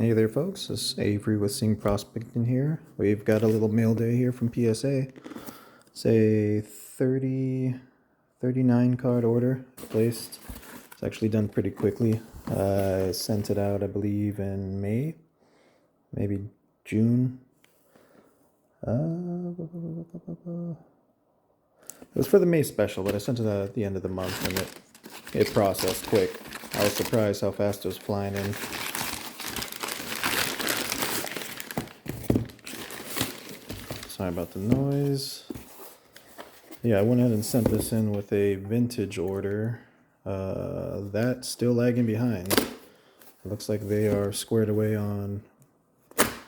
Hey there, folks. This is Avery with Sing Prospecting here. We've got a little mail day here from PSA. It's a 39 card order placed. It's actually done pretty quickly. I sent it out, I believe, in May, maybe June. It was for the May special, but I sent it out at the end of the month, and it processed quick. I was surprised how fast it was flying in. Sorry about the noise. Yeah, I went ahead and sent this in with a vintage order. That's still lagging behind. It looks like they are squared away on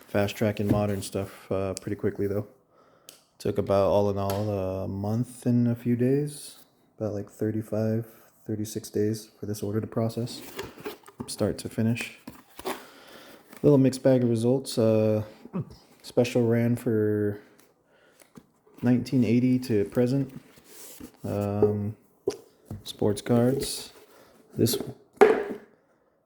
fast tracking modern stuff pretty quickly, though. Took about, all in all, a month and a few days. About like 35, 36 days for this order to process, start to finish. Little mixed bag of results. Special ran for 1980 to present. Sports cards. This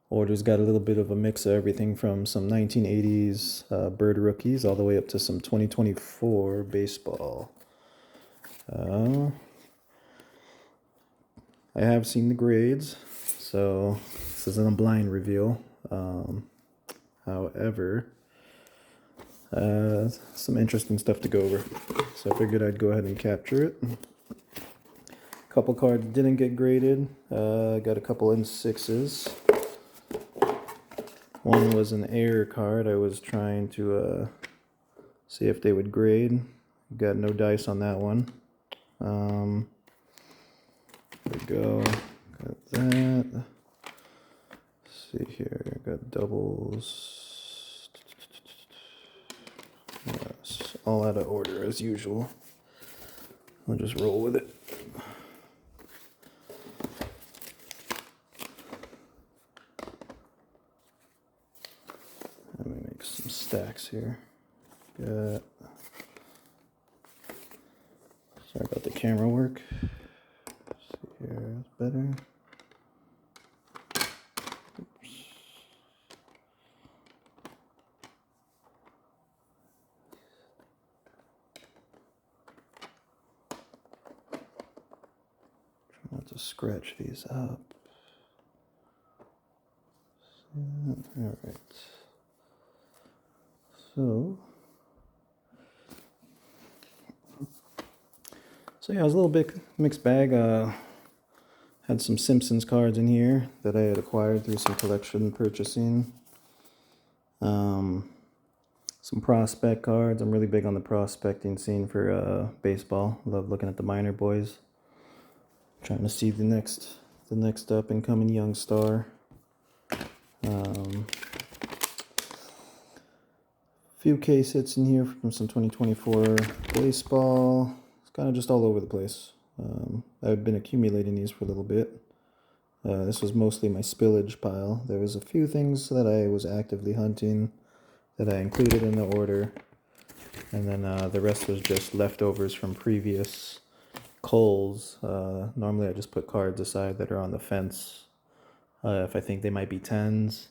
order's got a little bit of a mix of everything from some 1980s Bird rookies all the way up to some 2024 baseball. I have seen the grades, so this isn't a blind reveal. However, some interesting stuff to go over, so I figured I'd go ahead and capture it. A couple cards didn't get graded. Got a couple N6s. One was an error card. I was trying to see if they would grade. Got no dice on that one. There we go. Got that. Let's see here. Got doubles. Yes, all out of order as usual. I'll just roll with it. Let me make some stacks here. Got. Sorry about the camera work. Let's see here, that's better. Oops. Try not to scratch these up. All right. So yeah, it was a little bit mixed bag. Had some Simpsons cards in here that I had acquired through some collection purchasing. Some prospect cards. I'm really big on the prospecting scene for baseball. Love looking at the minor boys. Trying to see the next up and coming young star. Few case hits in here from some 2024 baseball. It's kind of just all over the place. I've been accumulating these for a little bit. This was mostly my spillage pile. There was a few things that I was actively hunting that I included in the order, and then the rest was just leftovers from previous culls. Normally I just put cards aside that are on the fence if I think they might be 10s.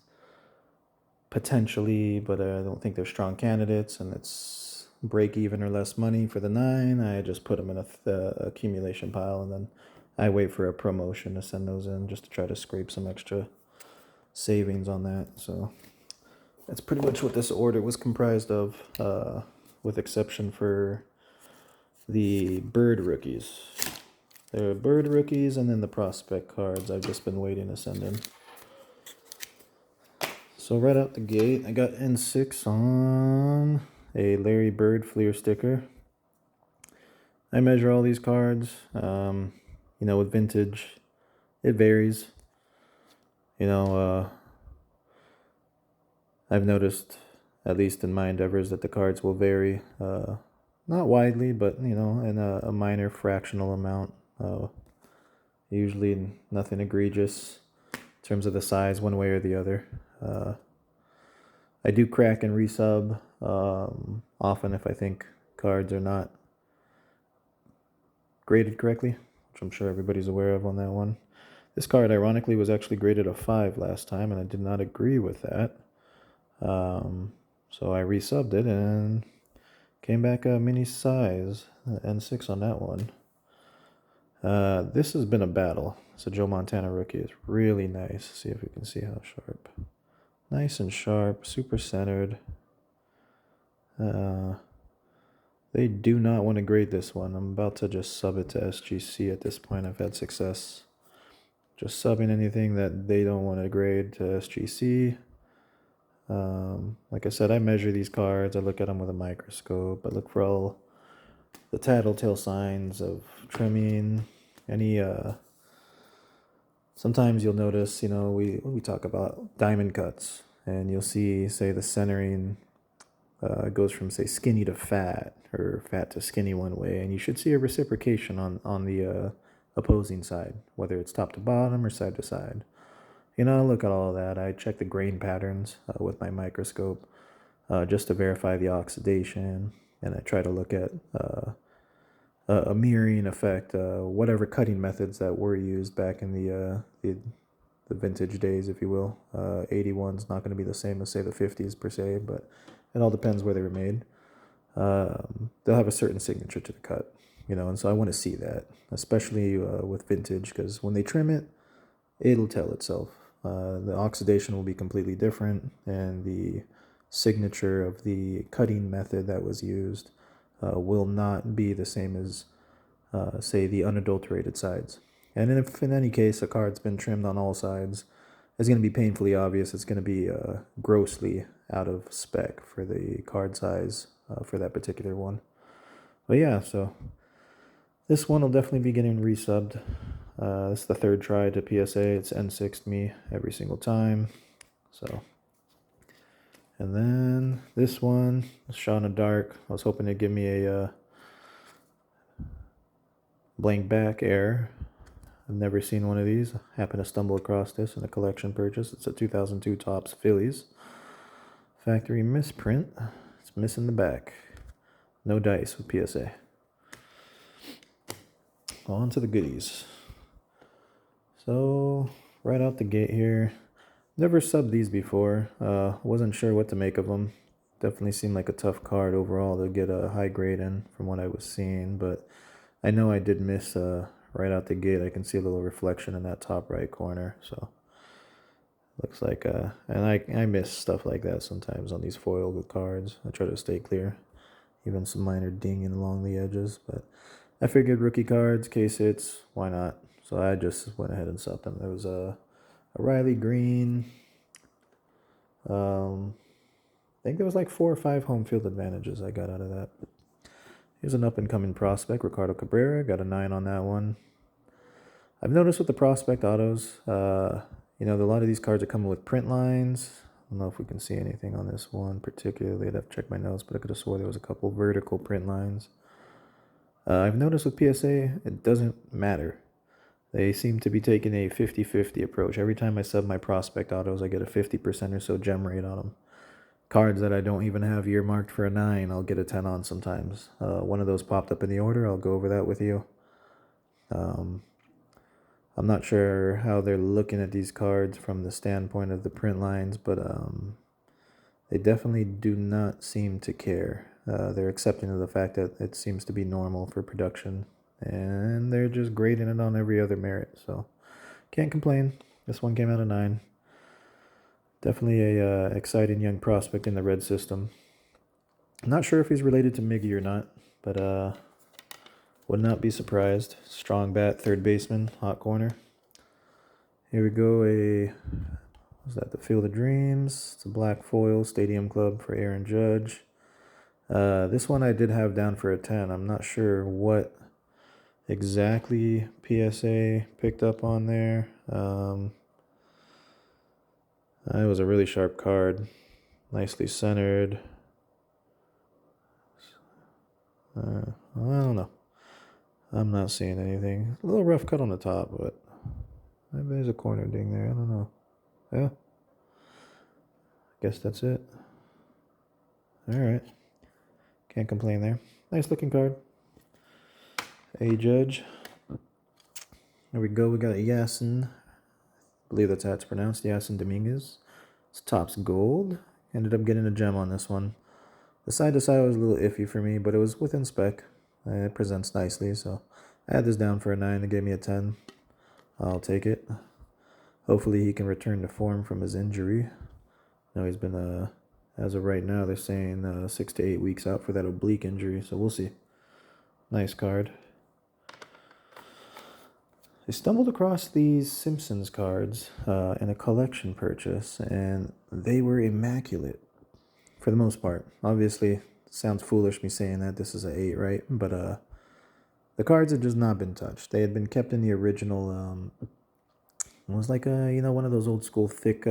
Potentially, but I don't think they're strong candidates, and it's break even or less money for the 9. I just put them in a accumulation pile, and then I wait for a promotion to send those in just to try to scrape some extra savings on that. So that's pretty much what this order was comprised of, with exception for the Bird rookies. There are Bird rookies and then the prospect cards I've just been waiting to send in. So right out the gate, I got N6 on a Larry Bird Fleer sticker. I measure all these cards. With vintage, it varies. I've noticed, at least in my endeavors, that the cards will vary. Not widely, but, in a minor fractional amount. Usually nothing egregious in terms of the size one way or the other. I do crack and resub often if I think cards are not graded correctly, which I'm sure everybody's aware of on that one. This card, ironically, was actually graded a 5 last time, and I did not agree with that. So I resubbed it and came back a mini size, N6 on that one. This has been a battle. It's a Joe Montana rookie. It's really nice. See if we can see how sharp. Nice and sharp, super centered. They do not want to grade this one. I'm about to just sub it to SGC at this point. I've had success just subbing anything that they don't want to grade to SGC. Like I said, I measure these cards. I look at them with a microscope. I look for all the tattletale signs of trimming. Sometimes you'll notice, we talk about diamond cuts, and you'll see, say, the centering goes from, say, skinny to fat, or fat to skinny one way, and you should see a reciprocation on the opposing side, whether it's top to bottom or side to side. I look at all of that. I check the grain patterns with my microscope just to verify the oxidation, and I try to look at a mirroring effect, whatever cutting methods that were used back in the vintage days, if you will. 81's not going to be the same as, say, the 50s per se, but it all depends where they were made. They'll have a certain signature to the cut, and so I want to see that, especially with vintage, because when they trim it, it'll tell itself. The oxidation will be completely different, and the signature of the cutting method that was used will not be the same as, say, the unadulterated sides. And if in any case a card's been trimmed on all sides, it's going to be painfully obvious. It's going to be grossly out of spec for the card size for that particular one. But yeah, so this one will definitely be getting resubbed. This is the third try to PSA. It's N6'd me every single time. So, and then this one, shot in the dark. I was hoping to give me a blank back air. I've never seen one of these. I happened to stumble across this in a collection purchase. It's a 2002 Topps Phillies. Factory misprint. It's missing the back. No dice with PSA. On to the goodies. So, right out the gate here. Never subbed these before. Wasn't sure what to make of them. Definitely seemed like a tough card overall to get a high grade in from what I was seeing. But I know I did miss right out the gate. I can see a little reflection in that top right corner. So, looks like, and I miss stuff like that sometimes on these foiled cards. I try to stay clear. Even some minor dinging along the edges. But I figured rookie cards, case hits, why not? So I just went ahead and subbed them. There was a Riley Green. I think there was like 4 or 5 home field advantages I got out of that. Here's an up-and-coming prospect, Ricardo Cabrera. Got a 9 on that one. I've noticed with the prospect autos, a lot of these cards are coming with print lines. I don't know if we can see anything on this one particularly. I'd have to check my notes, but I could have swore there was a couple vertical print lines. I've noticed with PSA, it doesn't matter. They seem to be taking a 50-50 approach. Every time I sub my prospect autos, I get a 50% or so gem rate on them. Cards that I don't even have earmarked for a 9, I'll get a 10 on sometimes. One of those popped up in the order. I'll go over that with you. I'm not sure how they're looking at these cards from the standpoint of the print lines, but they definitely do not seem to care. They're accepting of the fact that it seems to be normal for production, and they're just grading it on every other merit. So can't complain. This one came out of 9. Definitely a exciting young prospect in the red system. I'm not sure if he's related to Miggy or not, but would not be surprised. Strong bat, third baseman, hot corner. Here we go, was that the Field of Dreams? It's a black foil, Stadium Club for Aaron Judge. This one I did have down for a 10. I'm not sure what exactly PSA picked up on there. It was a really sharp card. Nicely centered. I don't know. I'm not seeing anything. A little rough cut on the top, but maybe there's a corner ding there. I don't know. Yeah. Guess that's it. All right. Can't complain there. Nice looking card. A Judge. There we go. We got a Yasin. I believe that's how it's pronounced. Yasin Dominguez. It's Topps Gold. Ended up getting a gem on this one. The side to side was a little iffy for me, but it was within spec. It presents nicely, so I had this down for a 9. It gave me a 10. I'll take it. Hopefully he can return to form from his injury. Now he's been, as of right now, they're saying 6 to 8 weeks out for that oblique injury, so we'll see. Nice card. I stumbled across these Simpsons cards in a collection purchase, and they were immaculate for the most part. Obviously, sounds foolish me saying that. This is an 8, right? But the cards had just not been touched. They had been kept in the original. It was like one of those old school thick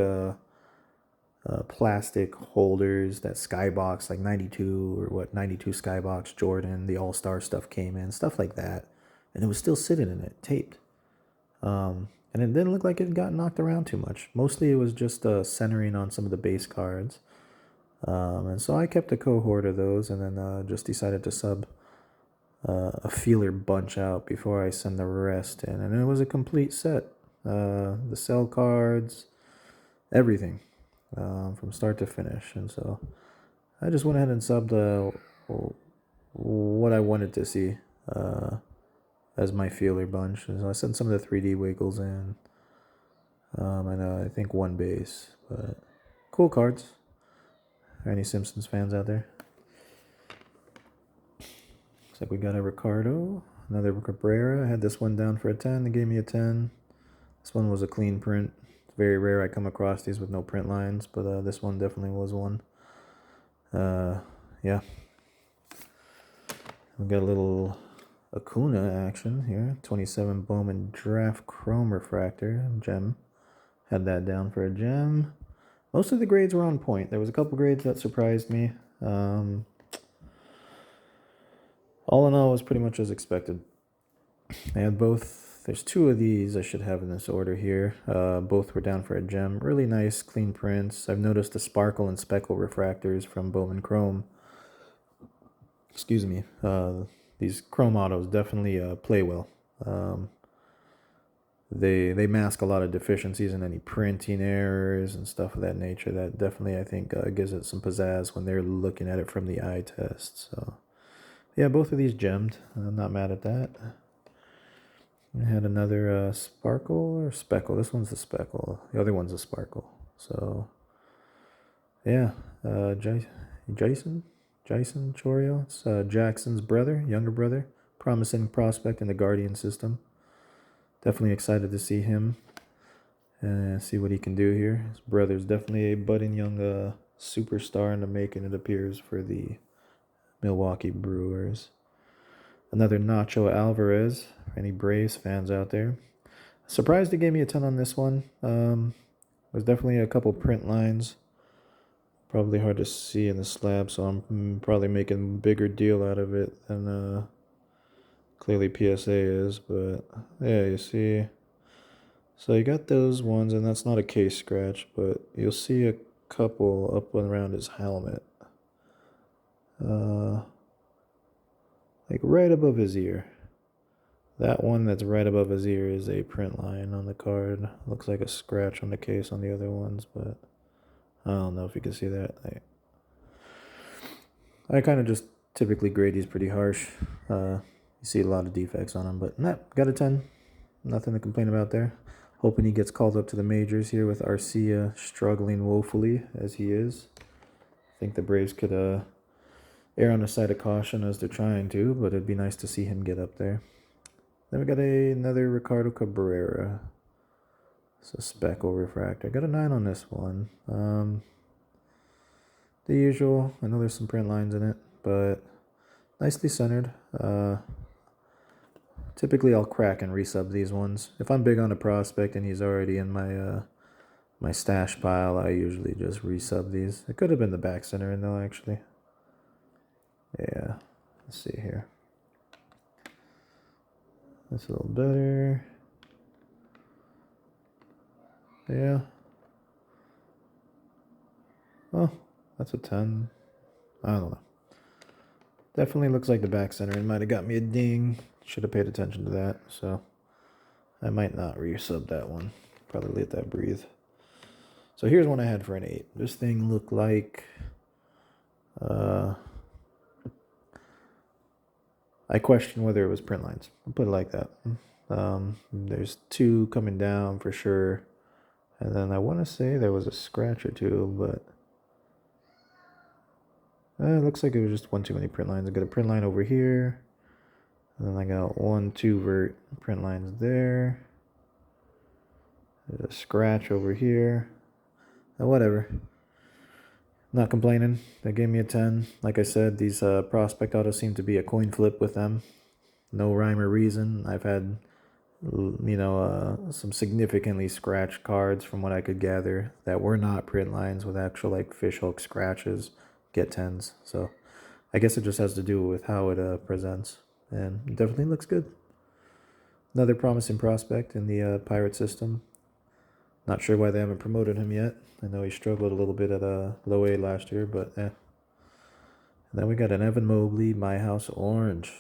plastic holders that Skybox, like 92 or what, 92 Skybox Jordan, the All-Star stuff came in, stuff like that. And it was still sitting in it, taped. And it didn't look like it got knocked around too much. Mostly it was just centering on some of the base cards. And so I kept a cohort of those and then just decided to sub a feeler bunch out before I send the rest in. And it was a complete set. The cell cards, everything from start to finish. And so I just went ahead and subbed what I wanted to see as my feeler bunch. And so I sent some of the 3D wiggles in. And I think one base. But cool cards. Are any Simpsons fans out there? Looks like we got a Ricardo. Another Cabrera. I had this one down for a 10. They gave me a 10. This one was a clean print. It's very rare I come across these with no print lines, but this one definitely was one. Yeah. We got a little Acuna action here. 27 Bowman Draft Chrome Refractor. Gem. Had that down for a gem. Most of the grades were on point. There was a couple grades that surprised me. All in all, it was pretty much as expected. I had both. There's 2 of these I should have in this order here. Both were down for a gem. Really nice, clean prints. I've noticed the sparkle and speckle refractors from Bowman Chrome. Excuse me. These Chrome autos definitely play well. They mask a lot of deficiencies and any printing errors and stuff of that nature. That definitely, I think, gives it some pizzazz when they're looking at it from the eye test. So, yeah, both of these gemmed. I'm not mad at that. I had another sparkle or speckle. This one's the speckle. The other one's a sparkle. So, yeah, Jason Chorio. It's Jackson's brother, younger brother. Promising prospect in the Guardian system. Definitely excited to see him and see what he can do here. His brother's definitely a budding young superstar in the making, it appears, for the Milwaukee Brewers. Another Nacho Alvarez, for any Braves fans out there. Surprised he gave me a 10 on this one. There's definitely a couple print lines. Probably hard to see in the slab, so I'm probably making a bigger deal out of it than clearly PSA is. But yeah, you see. So you got those ones, and that's not a case scratch, but you'll see a couple up and around his helmet. Like right above his ear. That one that's right above his ear is a print line on the card. Looks like a scratch on the case on the other ones, but I don't know if you can see that. I kind of just typically grade these pretty harsh. You see a lot of defects on them, but nah, got a 10. Nothing to complain about there. Hoping he gets called up to the majors here with Arcia struggling woefully as he is. I think the Braves could err on the side of caution as they're trying to, but it'd be nice to see him get up there. Then we got another Ricardo Cabrera. It's a speckle refractor. I got a 9 on this one. The usual. I know there's some print lines in it, but nicely centered. Typically, I'll crack and resub these ones. If I'm big on a prospect and he's already in my my stash pile, I usually just resub these. It could have been the back center though, actually. Yeah, let's see here. That's a little better. Yeah. Oh, that's a 10. I don't know. Definitely looks like the back center. It might have got me a ding. Should have paid attention to that. So I might not resub that one. Probably let that breathe. So here's one I had for an 8. This thing looked like... I question whether it was print lines. I'll put it like that. There's 2 coming down for sure. And then I want to say there was a scratch or 2, but... it looks like it was just one too many print lines. I got a print line over here. And then I got 1, 2 vert print lines there. There's a scratch over here. Whatever. Not complaining. They gave me a 10. Like I said, these prospect autos seem to be a coin flip with them. No rhyme or reason. I've had, some significantly scratched cards from what I could gather that were not print lines with actual like fishhook scratches get 10s. So I guess it just has to do with how it presents. And it definitely looks good. Another promising prospect in the Pirate system. Not sure why they haven't promoted him yet. I know he struggled a little bit at low A last year, but yeah. And then we got an Evan Mobley, My House Orange.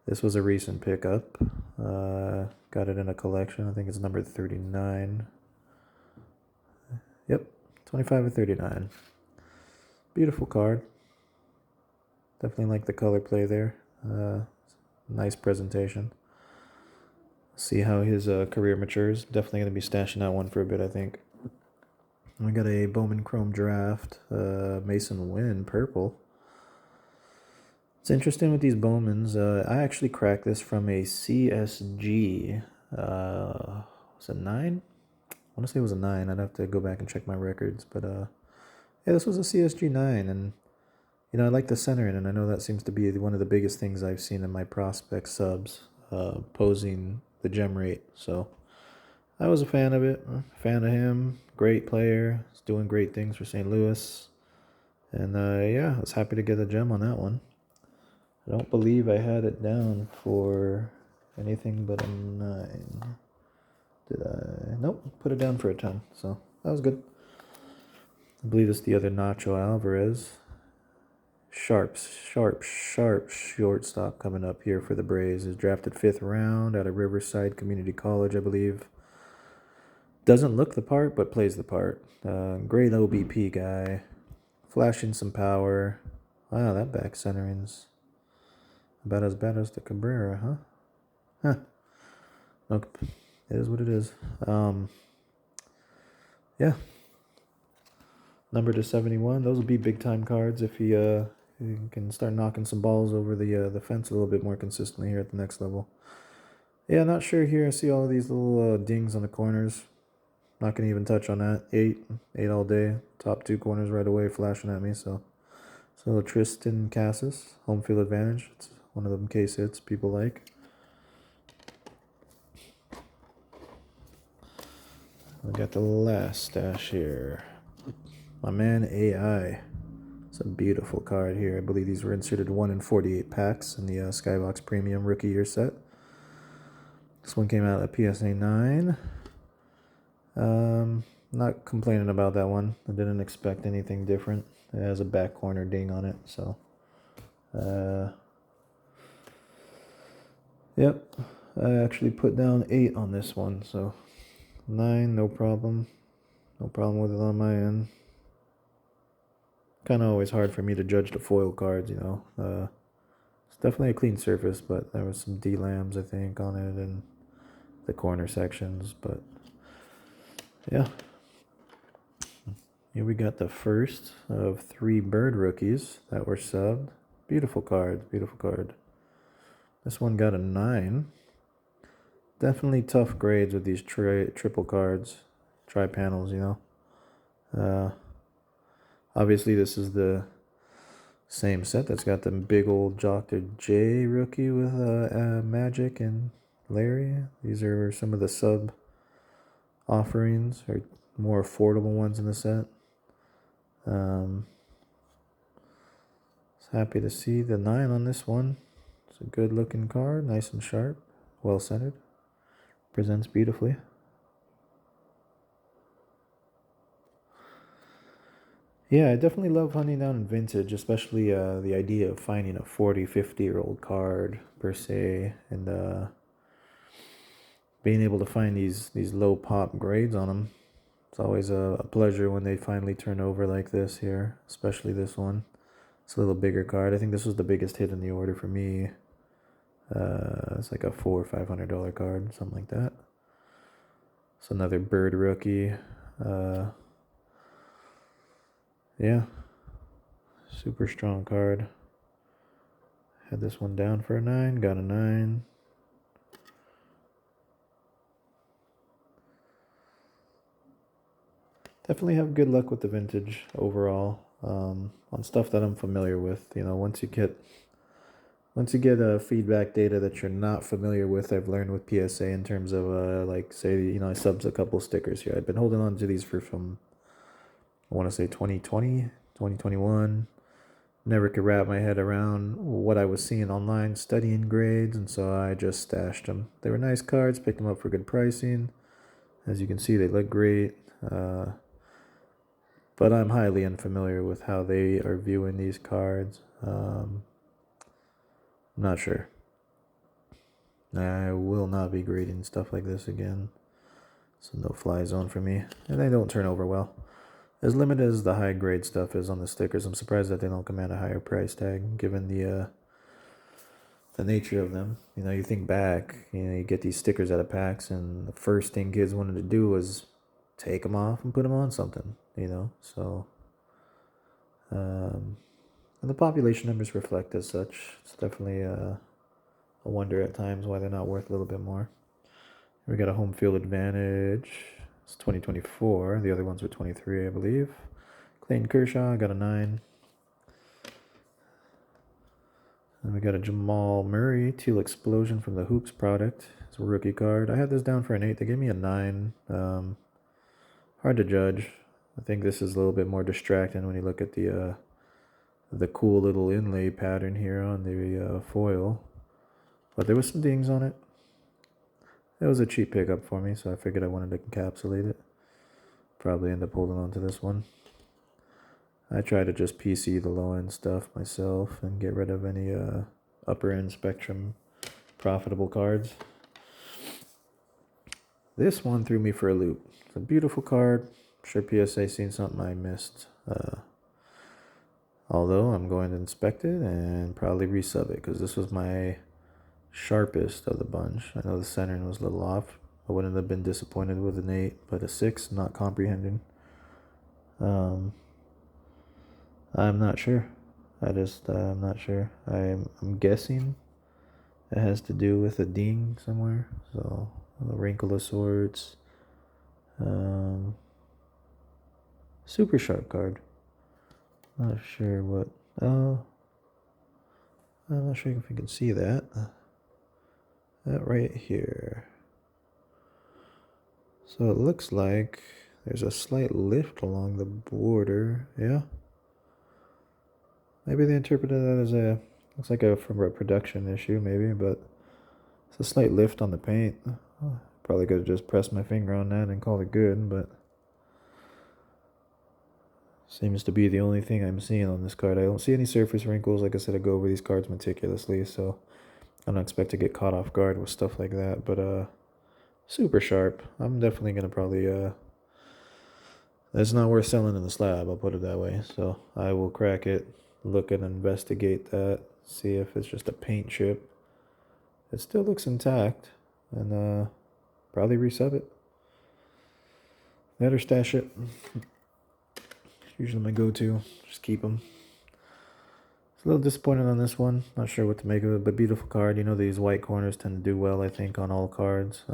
This was a recent pickup. Got it in a collection. I think it's number 39. Yep, 25 or 39. Beautiful card. Definitely like the color play there. Nice presentation. See how his career matures. Definitely going to be stashing that one for a bit, I think. We got a Bowman Chrome Draft, Mason Wynn, purple. It's interesting with these Bowmans. I actually cracked this from a CSG. Was it 9? I want to say it was a 9. I'd have to go back and check my records. But yeah, this was a CSG 9. And, I like the centering. And I know that seems to be one of the biggest things I've seen in my prospect subs, posing the gem rate. So I was a fan of it. A fan of him. Great player. He's doing great things for St. Louis. And yeah, I was happy to get a gem on that one. I don't believe I had it down for anything but a 9. Did I? Nope, put it down for a 10. So that was good. I believe it's the other Nacho Alvarez. Sharp shortstop coming up here for the Braves. Is drafted 5th round out of Riverside Community College, I believe. Doesn't look the part, but plays the part. Great OBP guy. Flashing some power. Wow, that back centering's about as bad as the Cabrera, huh? Huh. Nope. It is what it is. Yeah. Number to 71. Those will be big time cards if he can start knocking some balls over the fence a little bit more consistently here at the next level. Yeah, not sure here. I see all of these little dings on the corners. Not gonna even touch on that. 8 all day. Top 2 corners right away flashing at me. So Tristan Cassis, home field advantage. It's one of them case hits people like. We got the last stash here. My man AI. It's a beautiful card here. I believe these were inserted 1 in 48 packs in the Skybox Premium Rookie Year set. This one came out at PSA 9. Not complaining about that one. I didn't expect anything different. It has a back corner ding on it, so. Yep. I actually put down 8 on this one, so 9, no problem. No problem with it on my end. Kind of always hard for me to judge the foil cards, It's definitely a clean surface, but there was some D-lambs, I think, on it and the corner sections, but yeah. Here we got the first of 3 bird rookies that were subbed. Beautiful card, beautiful card. This one got a 9. Definitely tough grades with these triple cards, tri-panels, Obviously, this is the same set that's got the big old Dr. J rookie with Magic and Larry. These are some of the sub offerings, or more affordable ones in the set. Happy to see the 9 on this one. It's a good looking card, nice and sharp, well centered. Presents beautifully. Yeah, I definitely love hunting down in vintage, especially the idea of finding a 40, 50-year-old card per se, and being able to find these low pop grades on them. It's always a pleasure when they finally turn over like this here, especially this one. It's a little bigger card. I think this was the biggest hit in the order for me. It's like a $400 or $500 card, something like that. It's another Bird rookie. Yeah, super strong card. Had this one down for a 9, got a 9. Definitely have good luck with the vintage overall. On stuff that I'm familiar with. You know, once you get feedback data that you're not familiar with, I've learned with PSA in terms of like, say, you know, I subbed a couple stickers here. I've been holding on to these from I want to say 2020, 2021. Never could wrap my head around what I was seeing online studying grades, and so I just stashed them. They were nice cards, picked them up for good pricing. As you can see, they look great. But I'm highly unfamiliar with how they are viewing these cards. I'm not sure. I will not be grading stuff like this again. So no fly zone for me. And they don't turn over well. As limited as the high grade stuff is on the stickers, I'm surprised that they don't command a higher price tag given the nature of them. You know, you think back, you know, you get these stickers out of packs and the first thing kids wanted to do was take them off and put them on something, you know. So and the population numbers reflect as such. It's definitely a wonder at times why they're not worth a little bit more. We got a home field advantage. It's 2024. The other ones were 23, I believe. Clayton Kershaw got a 9. And we got a Jamal Murray Teal Explosion from the Hoops product. It's a rookie card. I had this down for an 8. They gave me a 9. Hard to judge. I think this is a little bit more distracting when you look at the cool little inlay pattern here on the foil. But there was some dings on it. It was a cheap pickup for me, so I figured I wanted to encapsulate it. Probably end up holding on to this one. I try to just PC the low-end stuff myself and get rid of any upper-end spectrum profitable cards. This one threw me for a loop. It's a beautiful card. I'm sure PSA seen something I missed. Although I'm going to inspect it and probably resub it because this was my sharpest of the bunch. I know the centering was a little off. I wouldn't have been disappointed with an 8, but a 6, not comprehending. I'm not sure. I'm not sure. I'm guessing it has to do with a ding somewhere. So a wrinkle of sorts. Super sharp card. Not sure what. Oh, I'm not sure if you can see that. That right here. So it looks like there's a slight lift along the border. Yeah. Maybe they interpreted that as looks like from a production issue, maybe, but it's a slight lift on the paint. Probably could have just pressed my finger on that and called it good, but seems to be the only thing I'm seeing on this card. I don't see any surface wrinkles. Like I said, I go over these cards meticulously, so I don't expect to get caught off guard with stuff like that, but super sharp. I'm definitely gonna probably it's not worth selling in the slab, I'll put it that way. So I will crack it, look and investigate that, see if it's just a paint chip. It still looks intact, and probably resub it. That or stash it. It's usually my go-to. Just keep them. It's a little disappointed on this one. Not sure what to make of it, but beautiful card. You know, these white corners tend to do well, I think, on all cards.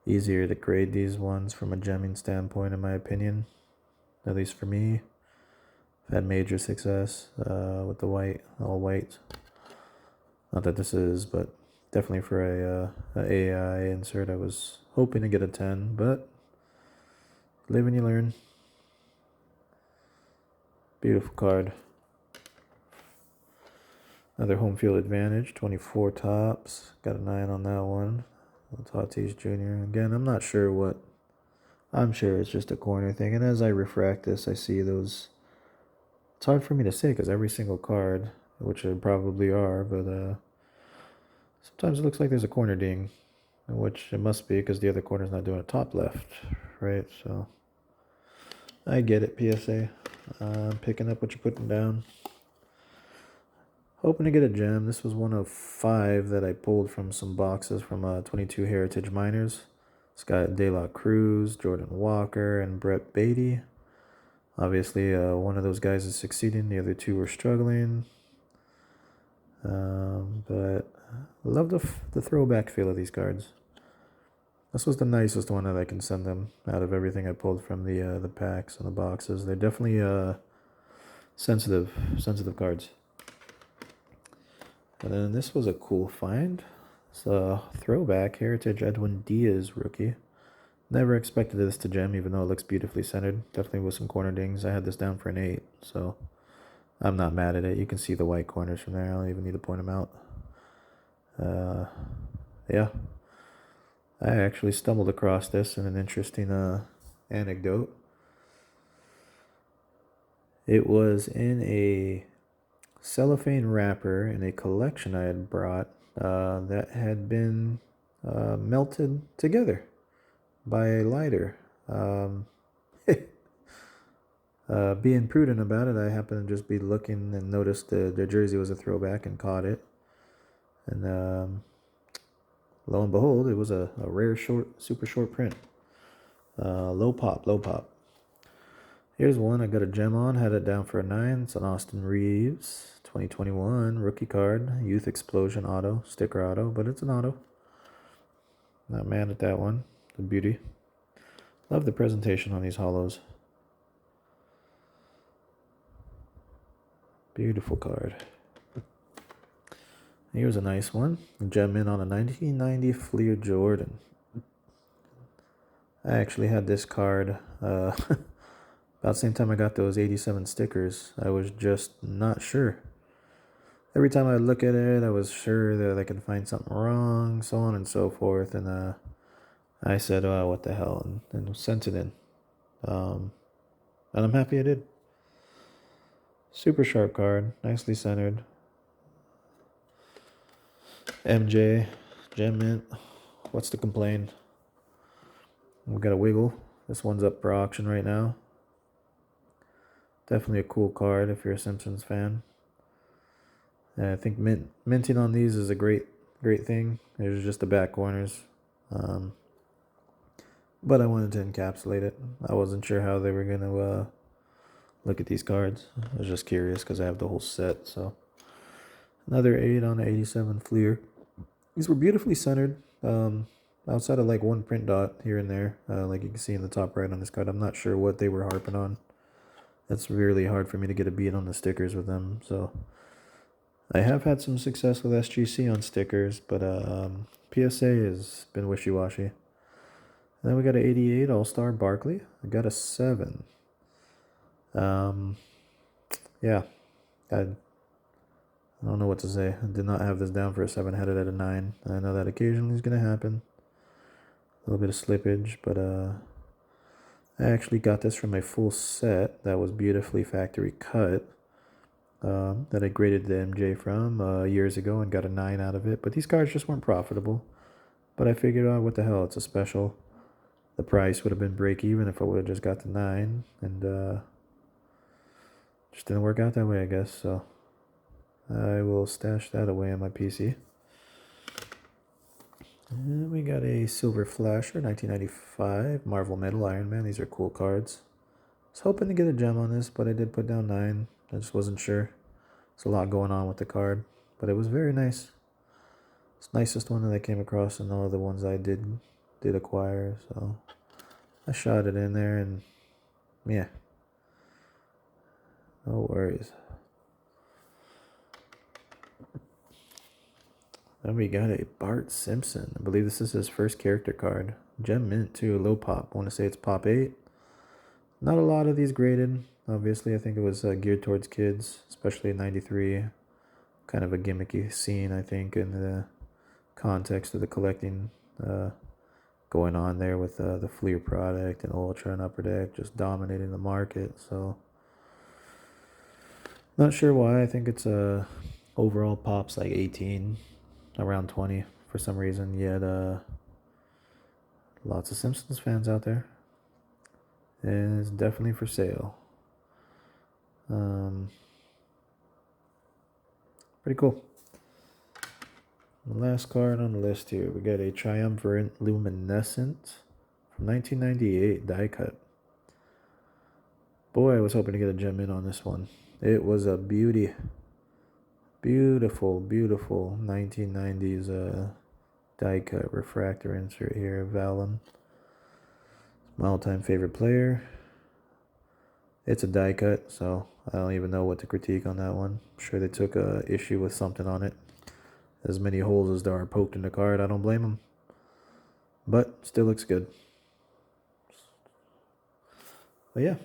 Easier to grade these ones from a gemming standpoint, in my opinion. At least for me. I've had major success with the white, all white. Not that this is, but definitely for a AI insert, I was hoping to get a 10, but live and you learn. Beautiful card. Another home field advantage, 24 tops. Got a 9 on that one. Tatis Jr. Again, I'm not sure what. I'm sure it's just a corner thing. And as I refract this, I see those. It's hard for me to say because every single card, which there probably are, but sometimes it looks like there's a corner ding, which it must be because the other corner's not doing a top left right? So I get it, PSA. I'm picking up what you're putting down. Hoping to get a gem. This was one of 5 that I pulled from some boxes from 22 Heritage Miners. It's got De La Cruz, Jordan Walker, and Brett Beatty. Obviously, one of those guys is succeeding. The other 2 were struggling. But I love the throwback feel of these cards. This was the nicest one that I can send them out of everything I pulled from the packs and the boxes. They're definitely sensitive cards. And then this was a cool find. It's a throwback Heritage Edwin Diaz rookie. Never expected this to gem, even though it looks beautifully centered. Definitely with some corner dings. I had this down for an 8, so I'm not mad at it. You can see the white corners from there. I don't even need to point them out. Yeah. I actually stumbled across this in an interesting anecdote. It was in a cellophane wrapper in a collection I had brought that had been melted together by a lighter. Being prudent about it, I happened to just be looking and noticed the jersey was a throwback and caught it. And lo and behold, it was a rare super short print. Low pop. Here's one I got a gem on, had it down for a 9. It's an Austin Reeves 2021 rookie card, Youth Explosion auto, sticker auto, but it's an auto. Not mad at that one. The beauty. Love the presentation on these holos. Beautiful card. Here's a nice one. Gem in on a 1990 Fleer Jordan. I actually had this card about the same time I got those 87 stickers. I was just not sure. Every time I look at it, I was sure that I could find something wrong, so on and so forth. And I said, oh, what the hell, and sent it in. And I'm happy I did. Super sharp card, nicely centered. MJ, Gem Mint, what's to complain? We got a wiggle. This one's up for auction right now. Definitely a cool card if you're a Simpsons fan. And I think minting on these is a great thing. There's just the back corners. But I wanted to encapsulate it. I wasn't sure how they were going to look at these cards. I was just curious because I have the whole set. So another 8 on the 87 Fleer. These were beautifully centered. Outside of like one print dot here and there, like you can see in the top right on this card. I'm not sure what they were harping on. It's really hard for me to get a beat on the stickers with them. So I have had some success with SGC on stickers, but PSA has been wishy-washy. And then we got an 88 All-Star Barkley. I got a 7. Yeah, I don't know what to say. I did not have this down for a 7, had it at a 9. I know that occasionally is going to happen. A little bit of slippage, but I actually got this from a full set that was beautifully factory cut that I graded the MJ from years ago and got a 9 out of it. But these cards just weren't profitable. But I figured, oh, what the hell, it's a special. The price would have been break even if I would have just got the 9. And just didn't work out that way, I guess. So I will stash that away on my PC. And we got a Silver Flasher, 1995, Marvel Metal Iron Man. These are cool cards. I was hoping to get a gem on this, but I did put down 9. I just wasn't sure. There's a lot going on with the card, but it was very nice. It's the nicest one that I came across in all of the ones I did acquire. So I shot it in there, and yeah, no worries. Then we got a Bart Simpson. I believe this is his first character card. Gem Mint too, low pop. I want to say it's pop 8. Not a lot of these graded. Obviously, I think it was geared towards kids, especially in 93. Kind of a gimmicky scene, I think, in the context of the collecting going on there with the Fleer product and Ultra and Upper Deck just dominating the market. So, not sure why. I think it's overall pops like 18. Around 20 for some reason, yet lots of Simpsons fans out there. and it's definitely for sale. Pretty cool. The last card on the list here, we got a Triumvirate Luminescent from 1998 die cut. Boy, I was hoping to get a gem in on this one. It was a beauty. Beautiful, beautiful 1990s die cut refractor insert here, Valen. My all-time favorite player. It's a die cut, so I don't even know what to critique on that one. I'm sure they took a issue with something on it. As many holes as there are poked in the card, I don't blame them. But still looks good. But yeah.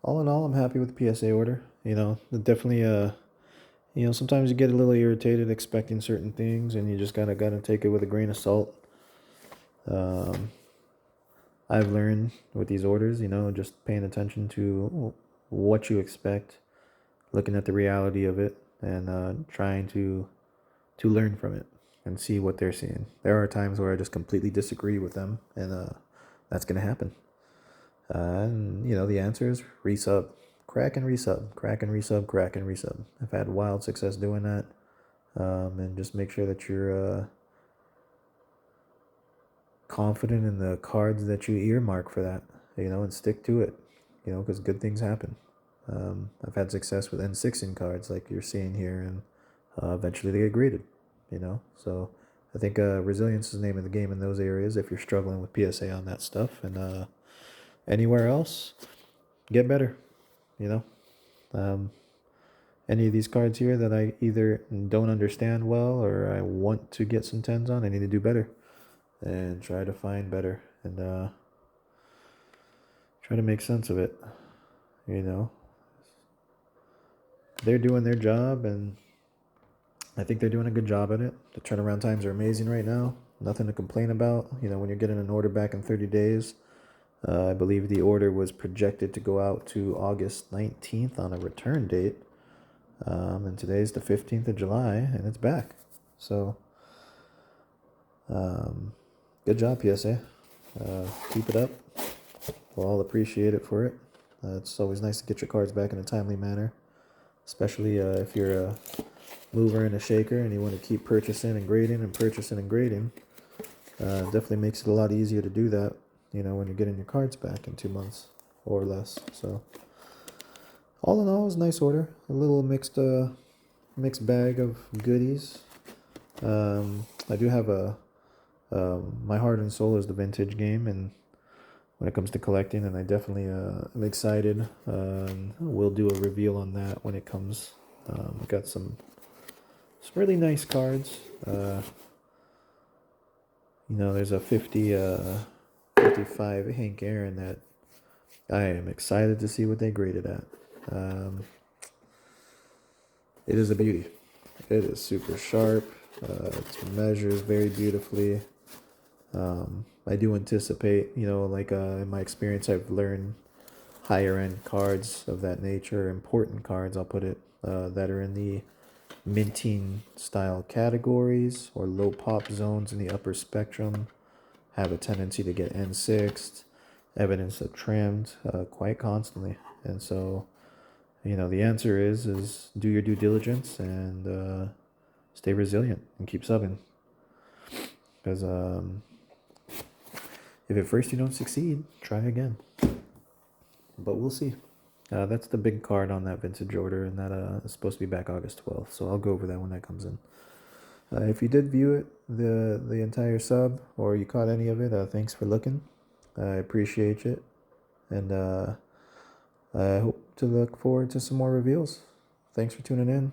All in all, I'm happy with the PSA order. You know, definitely you know, sometimes you get a little irritated expecting certain things, and you just gotta take it with a grain of salt. I've learned with these orders, you know, just paying attention to what you expect, looking at the reality of it, and trying to learn from it and see what they're seeing. There are times where I just completely disagree with them, and that's gonna happen. And you know, the answer is resub, crack and resub, crack and resub, crack and resub. I've had wild success doing that, and just make sure that you're confident in the cards that you earmark for that, you know, and stick to it, you know, because good things happen. I've had success with N6 cards like you're seeing here, and eventually they get graded, you know. So I think resilience is the name of the game in those areas if you're struggling with PSA on that stuff. And anywhere else, get better, you know. Any of these cards here that I either don't understand well or I want to get some 10s on, I need to do better and try to find better and try to make sense of it, you know. They're doing their job, and I think they're doing a good job at it. The turnaround times are amazing right now. Nothing to complain about. You know, when you're getting an order back in 30 days, I believe the order was projected to go out to August 19th on a return date. And today's the 15th of July, and it's back. So, good job, PSA. Keep it up. We'll all appreciate it for it. It's always nice to get your cards back in a timely manner, especially if you're a mover and a shaker and you want to keep purchasing and grading and purchasing and grading. Definitely makes it a lot easier to do that, you know, when you're getting your cards back in 2 months or less. So, all in all, it was a nice order. A little mixed bag of goodies. I do have my heart and soul is the vintage game, and when it comes to collecting, and I definitely am excited. We'll do a reveal on that when it comes. Got some really nice cards. You know, there's a 55 Hank Aaron that I am excited to see what they graded at. It is a beauty. It is super sharp. It measures very beautifully. I do anticipate, you know, like in my experience, I've learned higher end cards of that nature, important cards, I'll put it, that are in the minting style categories or low pop zones in the upper spectrum have a tendency to get N6'd, evidence of trimmed quite constantly. And so, you know, the answer is do your due diligence and stay resilient and keep subbing. Because if at first you don't succeed, try again. But we'll see. That's the big card on that vintage order, and that is supposed to be back August 12th. So I'll go over that when that comes in. If you did view it, the entire sub, or you caught any of it, thanks for looking. I appreciate it. And I hope to look forward to some more reveals. Thanks for tuning in.